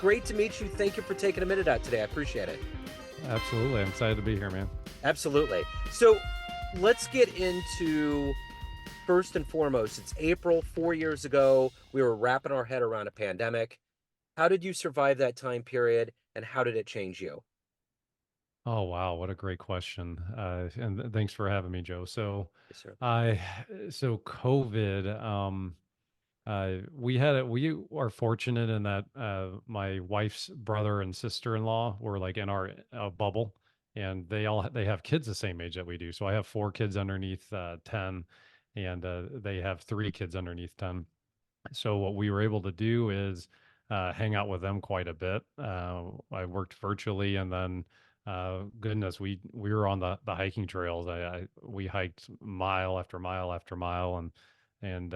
great to meet you. Thank you for taking a minute out today. I appreciate it. Absolutely. I'm excited to be here, man. Absolutely. So let's get into first and foremost. It's April 4 years ago. We were wrapping our head around a pandemic. How did you survive that time period and how did it change you? Oh, wow. What a great question. Thanks for having me, Joe. Yes, sir. I, so COVID, we are fortunate in that, my wife's brother and sister-in-law were like in our bubble, and they have kids the same age that we do. So I have four kids underneath, 10, and, they have three kids underneath 10. So what we were able to do is hang out with them quite a bit. I worked virtually, and then goodness, we were on the hiking trails. We hiked mile after mile after mile, and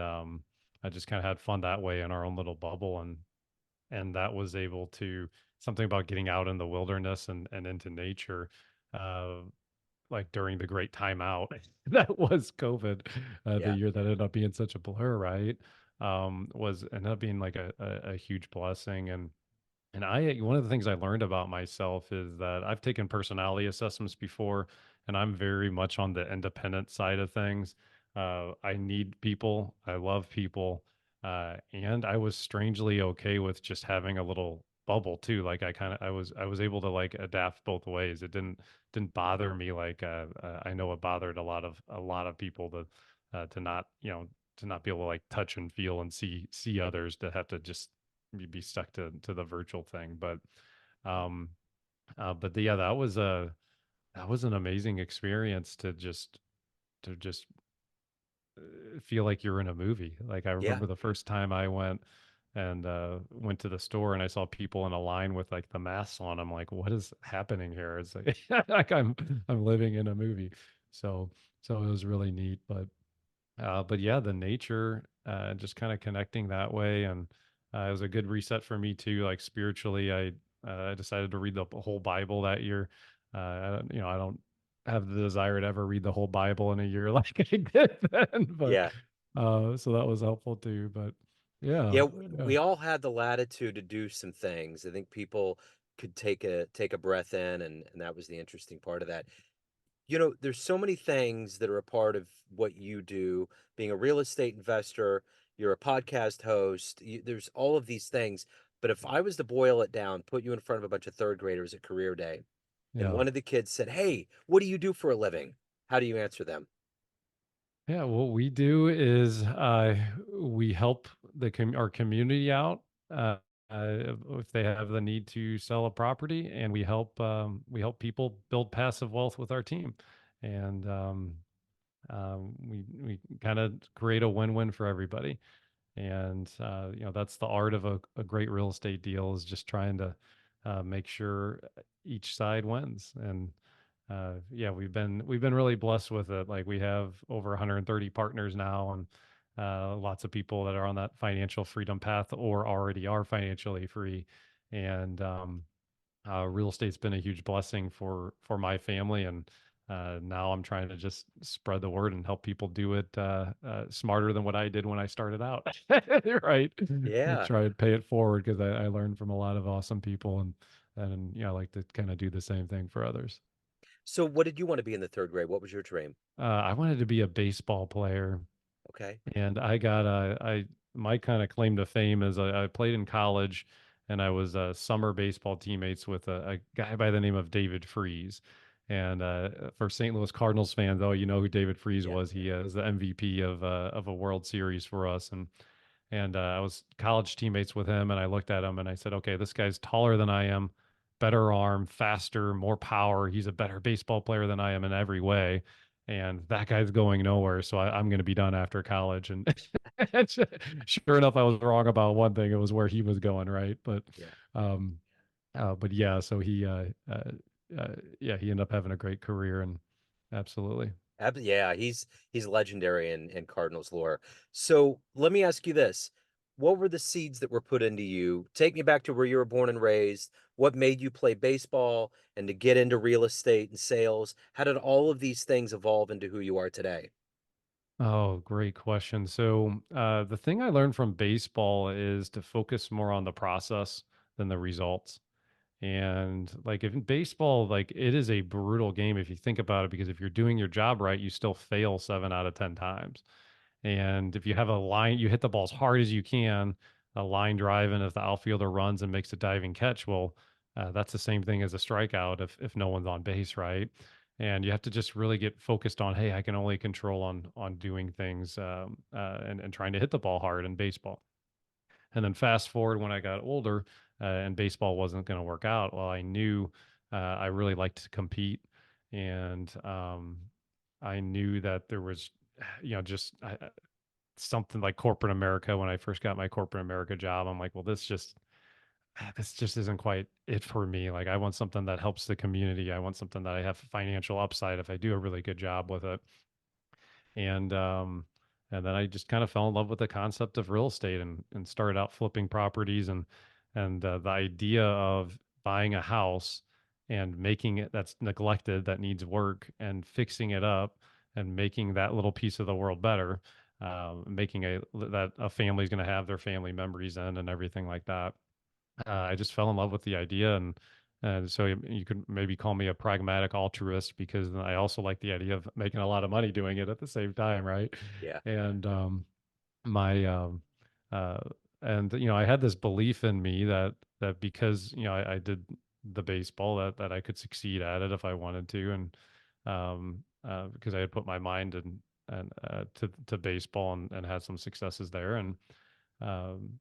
I just kind of had fun that way in our own little bubble, and that was able to something about getting out in the wilderness and into nature. Uh, like during the great timeout that was COVID, the Yeah. year that ended up being such a blur, right? Was ended up being like a huge blessing. And one of the things I learned about myself is that I've taken personality assessments before, and I'm very much on the independent side of things. I need people, I love people, and I was strangely okay with just having a little bubble too. Like I was able to like adapt both ways. It didn't bother me like I know it bothered a lot of people to not to not be able to like touch and feel and see others, to have to just be stuck to the virtual thing. But that was an amazing experience to just feel like you're in a movie. Like I Yeah. remember the first time I went to the store and I saw people in a line with like the masks on. I'm like, what is happening here? It's like like I'm living in a movie. So so it was really neat. But yeah, the nature, just kind of connecting that way, and it was a good reset for me too. Like spiritually, I decided to read the whole Bible that year. I don't have the desire to ever read the whole Bible in a year like I did then, but Yeah. so that was helpful too. But yeah, Yeah, yeah, we all had the latitude to do some things. I think people could take a breath in and that was the interesting part of that. There's so many things that are a part of what you do, being a real estate investor, you're a podcast host, there's all of these things. But if I was to boil it down, put you in front of a bunch of third graders at career day, and yeah. one of the kids said, "Hey, what do you do for a living?" How do you answer them? Yeah, what we do is we help our community out, if they have the need to sell a property, and we help people build passive wealth with our team, and we kind of create a win-win for everybody. And that's the art of a great real estate deal, is just trying to make sure each side wins. And yeah, we've been really blessed with it. Like we have over 130 partners now, and lots of people that are on that financial freedom path or already are financially free. And real estate's been a huge blessing for my family, and now I'm trying to just spread the word and help people do it smarter than what I did when I started out. Right? Yeah. Try and pay it forward, because I learned from a lot of awesome people, and I like to kind of do the same thing for others. So what did you want to be in the third grade? What was your dream? I wanted to be a baseball player, Okay. and I got I my kind of claim to fame is I played in college, and I was summer baseball teammates with a guy by the name of David Freese. And for St. Louis Cardinals fans, oh, you know who David Freese Yeah. was. He is the MVP of a World Series for us, and I was college teammates with him, and I looked at him and I said, okay, this guy's taller than I am, better arm, faster, more power. He's a better baseball player than I am in every way. And that guy's going nowhere. So I'm going to be done after college. And sure enough, I was wrong about one thing. It was where he was going, right? Yeah. Um, but yeah, so yeah, he ended up having a great career, and absolutely. Yeah, he's legendary in Cardinals lore. So let me ask you this. What were the seeds that were put into you? Take me back to where you were born and raised. What made you play baseball and to get into real estate and sales? How did all of these things evolve into who you are today? Oh, great question. So, the thing I learned from baseball is to focus more on the process than the results. And like if in baseball, like it is a brutal game if you think about it, because if you're doing your job right, you still fail 7 out of 10 times. And if you have a line, you hit the ball as hard as you can, a line drive, and if the outfielder runs and makes a diving catch, well, that's the same thing as a strikeout if no one's on base, right? And you have to just really get focused on, hey, I can only control on doing things and trying to hit the ball hard in baseball. And then fast forward when I got older and baseball wasn't going to work out. Well, I knew I really liked to compete, and I knew that there was, just something like corporate America. When I first got my corporate America job, I'm like, well, this just isn't quite it for me. Like, I want something that helps the community. I want something that I have financial upside if I do a really good job with it. And and then I just kind of fell in love with the concept of real estate and started out flipping properties and the idea of buying a house and making it that's neglected, that needs work, and fixing it up and making that little piece of the world better, making a that a family's going to have their family memories in and everything like that. I just fell in love with the idea, and so you could maybe call me a pragmatic altruist, because I also like the idea of making a lot of money doing it at the same time, right? Yeah. And my uh I had this belief in me that because I did the baseball, that I could succeed at it if I wanted to, and because I had put my mind and to baseball and had some successes there. And um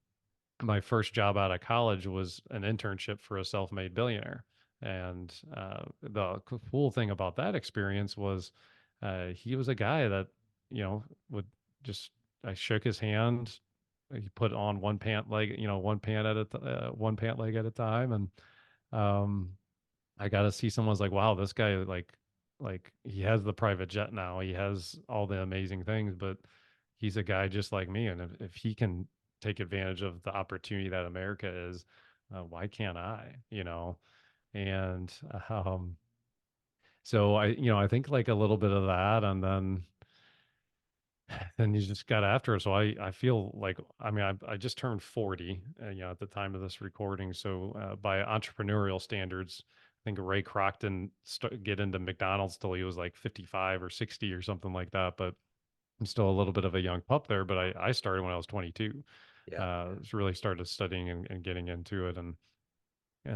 my first job out of college was an internship for a self-made billionaire. And the cool thing about that experience was he was a guy that, would just, I shook his hand. He put on one pant leg, one pant leg at a time. And um, I got to see someone's like, wow, this guy, like he has the private jet now. He has all the amazing things, but he's a guy just like me. And if he can take advantage of the opportunity that America is, why can't I, And so I think like a little bit of that, and then you just got after it. So I feel like, I mean, I just turned 40, at the time of this recording. So by entrepreneurial standards, I think Ray Kroc didn't get into McDonald's till he was like 55 or 60 or something like that. But I'm still a little bit of a young pup there. But I started when I was 22. Yeah. Really started studying and getting into it, and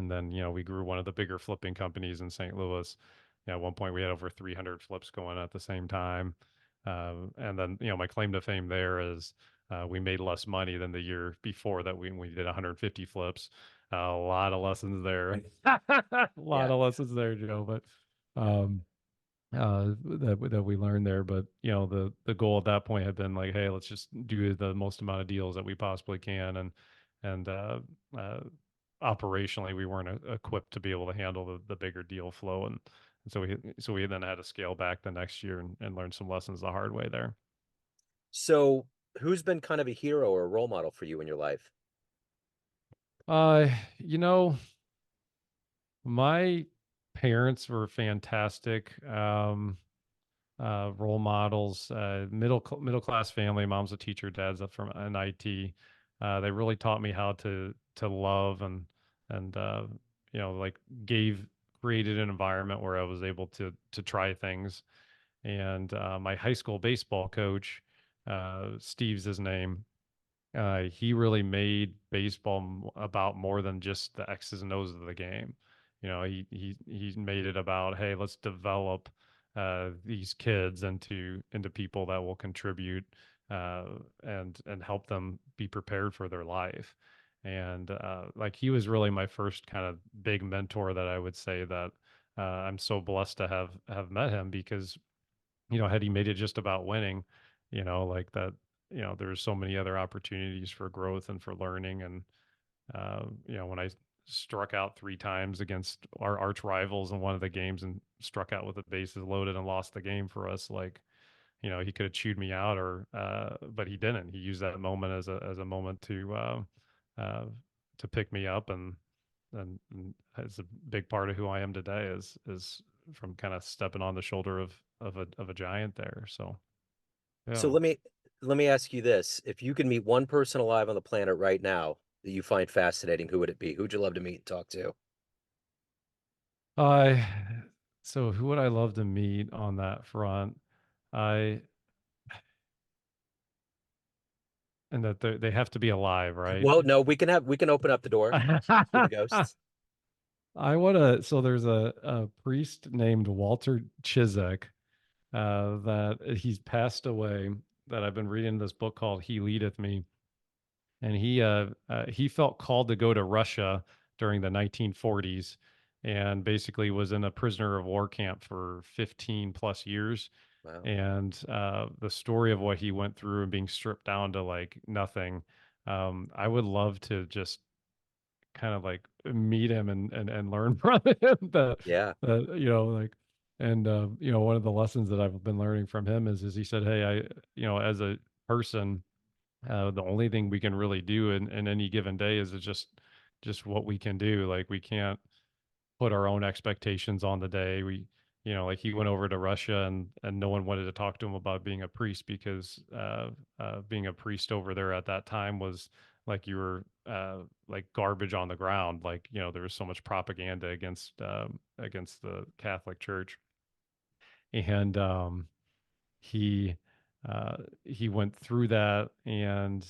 then, we grew one of the bigger flipping companies in St. Louis. At one point, we had over 300 flips going at the same time. And then, my claim to fame there is we made less money than the year before that we did 150 flips. A lot of lessons there. A lot Yeah. of lessons there, Joe. But um, that we learned there. But the goal at that point had been like, hey, let's just do the most amount of deals that we possibly can, and uh, operationally we weren't equipped to be able to handle the bigger deal flow, and so we then had to scale back the next year and learn some lessons the hard way there. So, who's been kind of a hero or a role model for you in your life? Uh, you know, my parents were fantastic. Role models, middle class family. Mom's a teacher, dad's up from an IT. They really taught me how to love and like gave created an environment where I was able to try things. And my high school baseball coach, Steve's his name, he really made baseball about more than just the X's and O's of the game. He made it about, hey, let's develop these kids into people that will contribute uh, and help them be prepared for their life. And like he was really my first kind of big mentor that I would say that I'm so blessed to have met him, because had he made it just about winning, like that, there's so many other opportunities for growth and for learning. And, when I struck out 3 times against our arch rivals in one of the games and struck out with the bases loaded and lost the game for us, like, he could have chewed me out but he didn't. He used that moment as a moment uh, to pick me up. And it's a big part of who I am today is from kind of stepping on the shoulder of a giant there. So So yeah. let me ask you this. If you could meet one person alive on the planet right now, that you find fascinating, who would it be? Who'd you love to meet and talk to? I so who would I love to meet on that front? I and that they have to be alive, right? Well, no, we can open up the door to the ghosts. I want to. So there's a priest named Walter Chisek that he's passed away. That I've been reading this book called "He Leadeth Me," and he felt called to go to Russia during the 1940s, and basically was in a prisoner of war camp for 15 plus years. Wow. And the story of what he went through and being stripped down to like nothing. I would love to just kind of like meet him and learn from him. Yeah. Like, and one of the lessons that I've been learning from him is he said, hey, as a person, the only thing we can really do in any given day is just what we can do. Like we can't put our own expectations on the day. Like he went over to Russia and no one wanted to talk to him about being a priest because being a priest over there at that time was like you were like garbage on the ground. Like, there was so much propaganda against the Catholic Church. And he he went through that and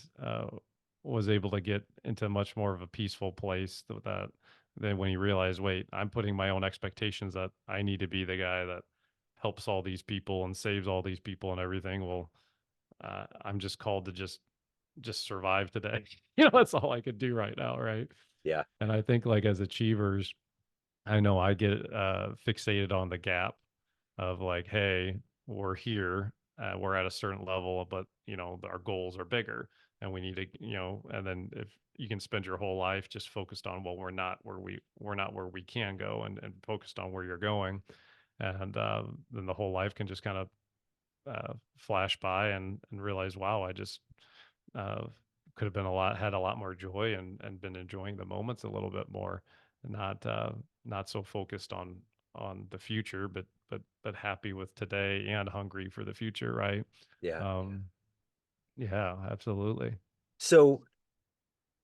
was able to get into much more of a peaceful place that then when he realized, wait, I'm putting my own expectations that I need to be the guy that helps all these people and saves all these people and everything. Well, I'm just called to just survive today. That's all I could do right now, right? Yeah. And I think like as achievers, I know I get fixated on the gap of like, hey, we're here, we're at a certain level, but our goals are bigger, and we need to, and then if you can spend your whole life just focused on, well, we're not where we can go, and focused on where you're going, and then the whole life can just kind of flash by and realize, wow, I just uh, could have been had a lot more joy and been enjoying the moments a little bit more, and not so focused on the future, but happy with today and hungry for the future, right? Yeah. Yeah, absolutely. So,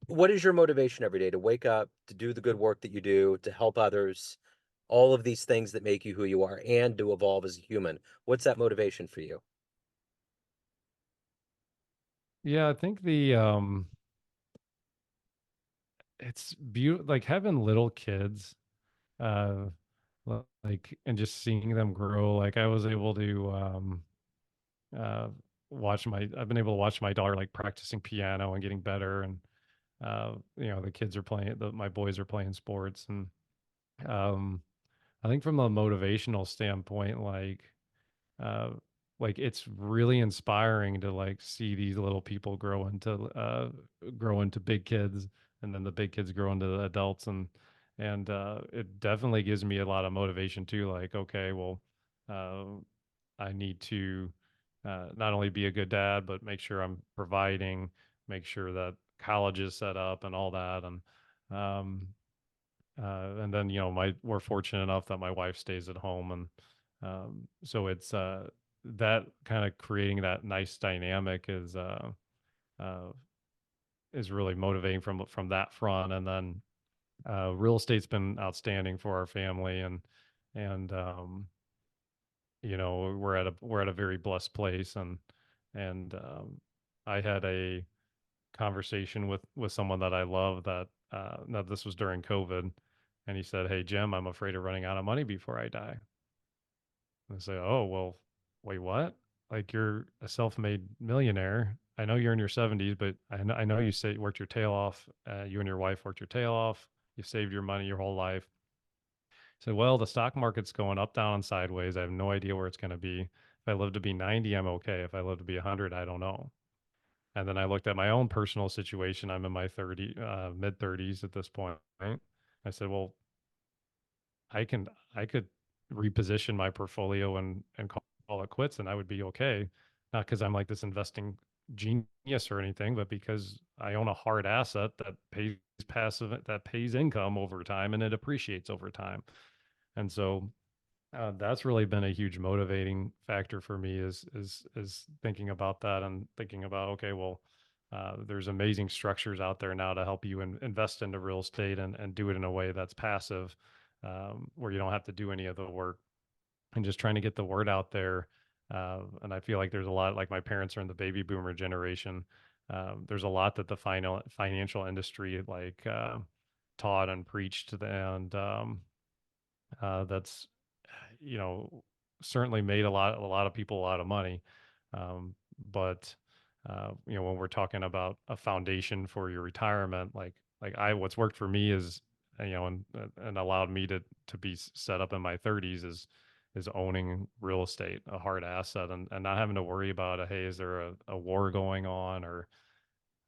what is your motivation every day to wake up, to do the good work that you do, to help others, all of these things that make you who you are, and to evolve as a human? What's that motivation for you? Yeah, I think the it's beautiful, like having little kids, uh like, and just seeing them grow. Like I was able to uh I've been able to watch my daughter like practicing piano and getting better, and the kids are my boys are playing sports, and um I think from a motivational standpoint, uh like it's really inspiring to like see these little people grow into big kids, and then the big kids grow into the adults, and it definitely gives me a lot of motivation too, like, okay, well, uh I need to not only be a good dad, but make sure I'm providing, make sure that college is set up and all that. And then, we're fortunate enough that my wife stays at home. And so it's that kind of creating that nice dynamic uh, is really motivating from that front. And then real estate's been outstanding for our family. And we're at a very blessed place, and I had a conversation with someone that I love that now this was during COVID, and he said, "Hey Jim, I'm afraid of running out of money before I die." And I say, "Oh, well, wait, what? Like you're a self-made millionaire. I know you're in your 70s, but I know you say worked your tail off. You and your wife worked your tail off. You saved your money your whole life." So, well, the stock market's going up, down, and sideways. I have no idea where it's going to be. If I live to be 90, I'm okay. If I live to be 100, I don't know. And then I looked at my own personal situation. I'm in my mid 30s at this point. I said, well, I can, I could reposition my portfolio and call it quits, and I would be okay. Not because I'm like this investing genius or anything, but because I own a hard asset that pays income over time, and it appreciates over time. And so that's really been a huge motivating factor for me is thinking about that and thinking about, okay, well, There's amazing structures out there now to help you invest into real estate and do it in a way that's passive, where you don't have to do any of the work, and just trying to get the word out there. And I feel like there's a lot, like my parents are in the baby boomer generation. There's a lot that the financial industry taught and preached, and that's, you know, certainly made a lot of people a lot of money. Um, but when we're talking about a foundation for your retirement, what's worked for me is, and allowed me to be set up in my 30s is owning real estate, a hard asset, and not having to worry about hey, is there a war going on, or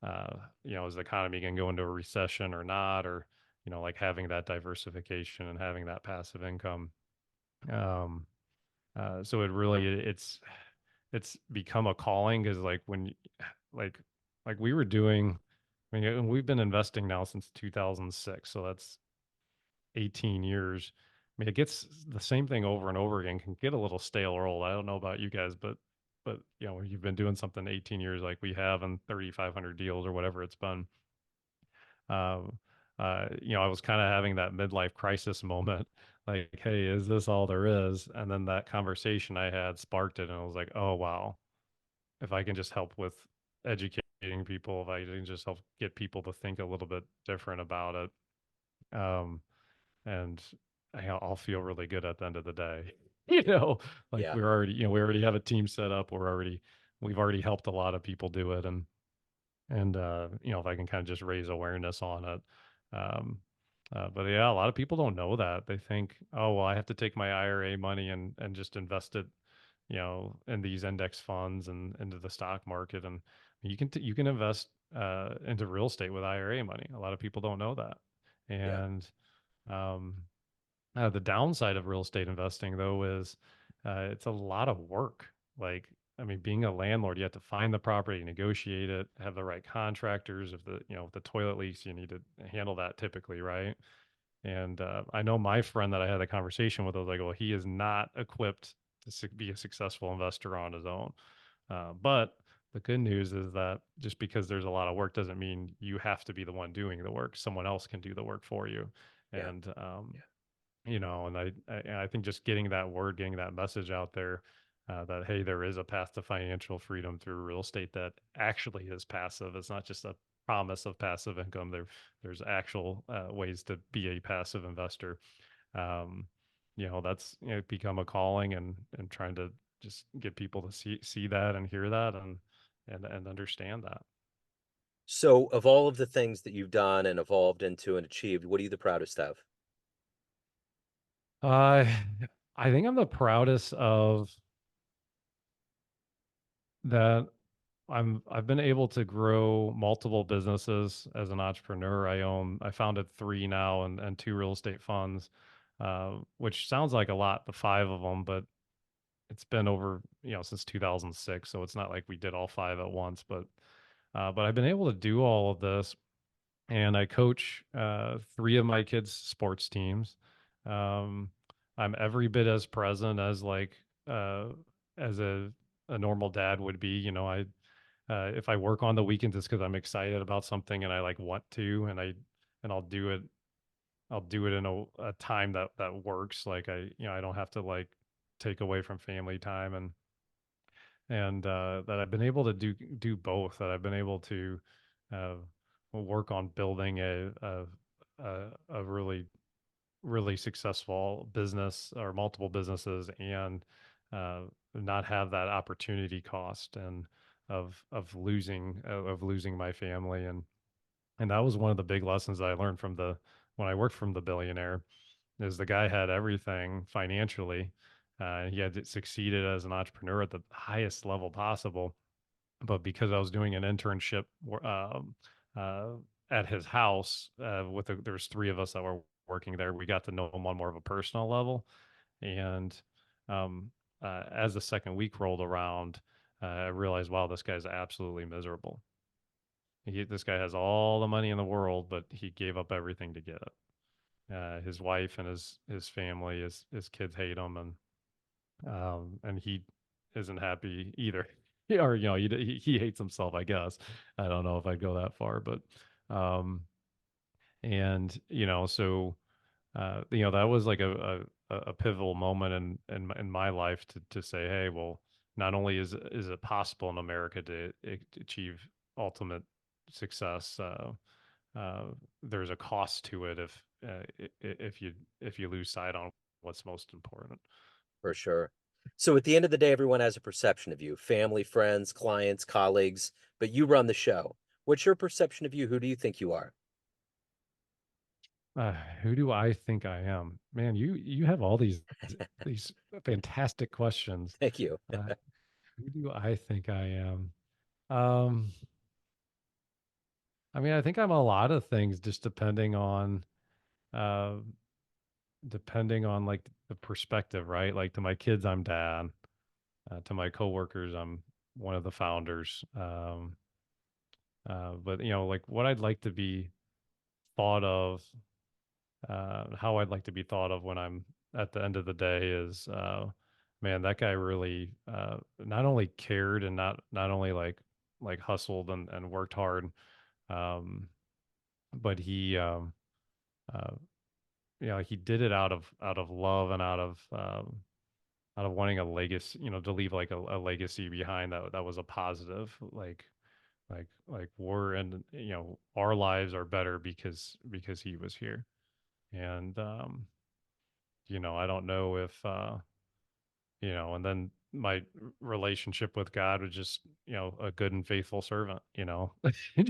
is the economy going to go into a recession or not, or like having that diversification and having that passive income. um, so it's become a calling, because like like like we were doing, I mean, we've been investing now since 2006, so that's 18 years. I mean, it gets the same thing over and over again, can get a little stale or old. I don't know about you guys, but you've been doing something 18 years like we have, and 3,500 deals or whatever it's been. Um, I was kind of having that midlife crisis moment, like, hey, is this all there is? And then that conversation I had sparked it, and I was like, oh wow, if I can just help with educating people, if I can just help get people to think a little bit different about it, and I'll feel really good at the end of the day. Like Yeah. we're already, we already have a team set up. We've already helped a lot of people do it, and if I can kind of just raise awareness on it. um but yeah, a lot of people don't know that. They think, oh well, I have to take my IRA money and just invest it, in these index funds and into the stock market, and you can invest into real estate with IRA money. A lot of people don't know that. Yeah. And um the downside of real estate investing, though, is it's a lot of work. Like, I mean, being a landlord, you have to find the property, negotiate it, have the right contractors. If the toilet leaks, you need to handle that typically, right? And I know my friend that I had a conversation with, I was like, well, he is not equipped to be a successful investor on his own. But the good news is that just because there's a lot of work doesn't mean you have to be the one doing the work. Someone else can do the work for you. Yeah. And and I think just getting that word, getting that message out there, that hey, there is a path to financial freedom through real estate that actually is passive. It's not just a promise of passive income. There's actual ways to be a passive investor. Um, that's become a calling, and trying to just get people to see that and hear that, and understand that. So, of all of the things that you've done and evolved into and achieved, what are you the proudest of? Uh, I think I'm the proudest of that. I've been able to grow multiple businesses as an entrepreneur. I founded three now, and two real estate funds, which sounds like a lot, the five of them, but it's been over, since 2006. So it's not like we did all five at once, but I've been able to do all of this, and I coach three of my kids' sports teams. Um, I'm every bit as present as uh, as a normal dad would be. If I work on the weekends, it's because I'm excited about something and I want to, and I'll do it. I'll do it in a time that works. Like I don't have to take away from family time, and that I've been able to do both. That I've been able to uh, work on building a really successful business, or multiple businesses, and uh, not have that opportunity cost, and of losing my family. And that was one of the big lessons that I learned from the when I worked from the billionaire, is the guy had everything financially. He had succeeded as an entrepreneur at the highest level possible, but because I was doing an internship uh, at his house, there's three of us that were working there. We got to know him on more of a personal level, and um, as the second week rolled around, I realized, wow, this guy's absolutely miserable. This guy has all the money in the world, but he gave up everything to get it. His wife and his family, his kids hate him, and he isn't happy either. or he hates himself, I guess. I don't know if I'd go that far, but um, and so that was like a pivotal moment in my life to say, hey, well, not only is it possible in America to achieve ultimate success, uh, there's a cost to it if you lose sight on what's most important. For sure. So at the end of the day, everyone has a perception of you, family, friends, clients, colleagues, but you run the show. What's your perception of you? Who do you think you are? Who do I think I am? Man, you have all these fantastic questions. Thank you. Uh, who do I think I am? Um, I mean, I think I'm a lot of things, just uh, depending on like the perspective, right? Like to my kids, I'm dad. To my coworkers, I'm one of the founders. But like what I'd like to be thought of, how I'd like to be thought of when I'm at the end of the day is, man, that guy really not only cared and not only like hustled and worked hard, um, but he uh, he did it out of love and out of wanting a legacy, to leave like a legacy behind that was a positive, like we're and our lives are better because he was here. And I don't know if and then my relationship with God was just, a good and faithful servant,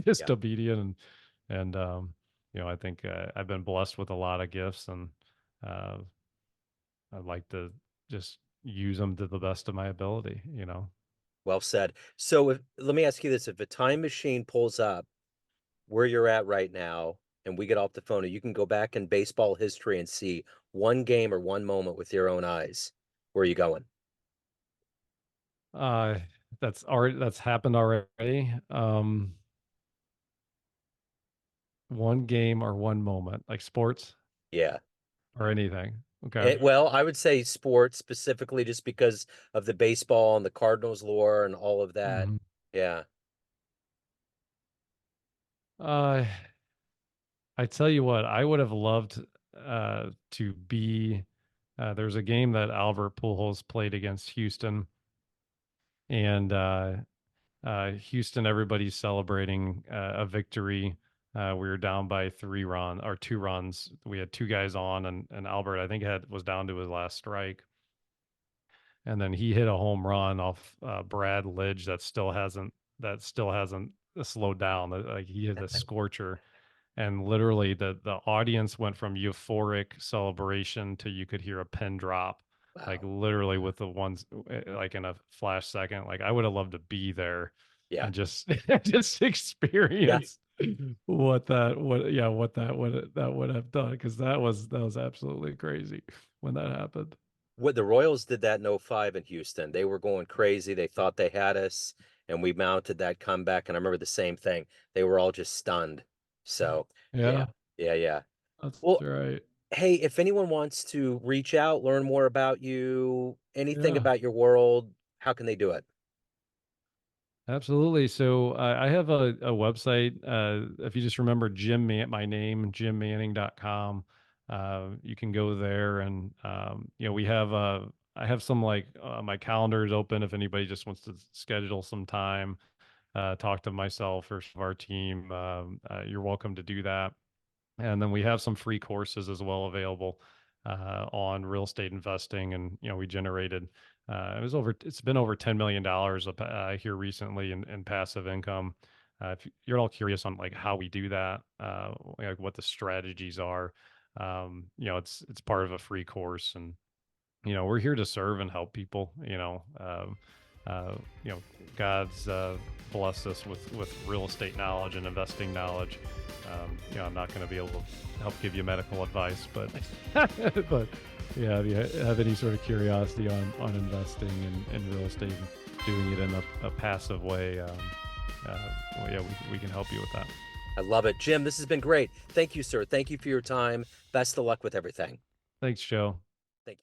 just Yeah. obedient and I think I've been blessed with a lot of gifts, and uh I'd like to just use them to the best of my ability. Well said. So let me ask you this. If a time machine pulls up where you're at right now and we get off the phone and you can go back in baseball history and see one game or one moment with your own eyes, where are you going? Uh that's happened already. One game or one moment, like sports Yeah. or anything. Okay. Well, I would say sports specifically just because of the baseball and the Cardinals lore and all of that. Mhm. Yeah. Uh, I tell you what, I would have loved to be. There's a game that Albert Pujols played against Houston, and Houston, everybody's celebrating a victory. We were down by 3 runs or 2 runs. We had two guys on, and Albert, I think, was down to his last strike, and then he hit a home run off Brad Lidge that still hasn't slowed down. Like he hit a scorcher, and literally the audience went from euphoric celebration to you could hear a pin drop, like Wow. literally with the ones like in a flash second. Like I would have loved to be there Yeah. and just just Yeah. experience what that would have done, because that was absolutely crazy when that happened. What the Royals did that in '05 in Houston. They were going crazy. They thought they had us, and we mounted that comeback. And I remember the same thing. They were all just stunned. So, yeah. Yeah, Yeah, yeah. that's Well, right. hey, if anyone wants to reach out, learn more about you, anything Yeah. about your world, how can they do it? Absolutely. So I have a website. If you just remember my name, jimmanning.com, you can go there and, I have some like my calendar is open if anybody just wants to schedule some time, talk to myself or some of our team. You're welcome to do that. And then we have some free courses as well available on real estate investing. And we generated it's been over $10 million here recently in passive income. If you're all curious on like how we do that, like what the strategies are, it's part of a free course, and we're here to serve and help people. Uh, you know, God's blessed us with real estate knowledge and investing knowledge. I'm not going to be able to help give you medical advice, but but yeah, if you have any sort of curiosity on investing in real estate and doing it in a passive way, well, yeah, we can help you with that. I love it. Jim, this has been great. Thank you, sir. Thank you for your time. Best of luck with everything. Thanks, Joe. Thank you.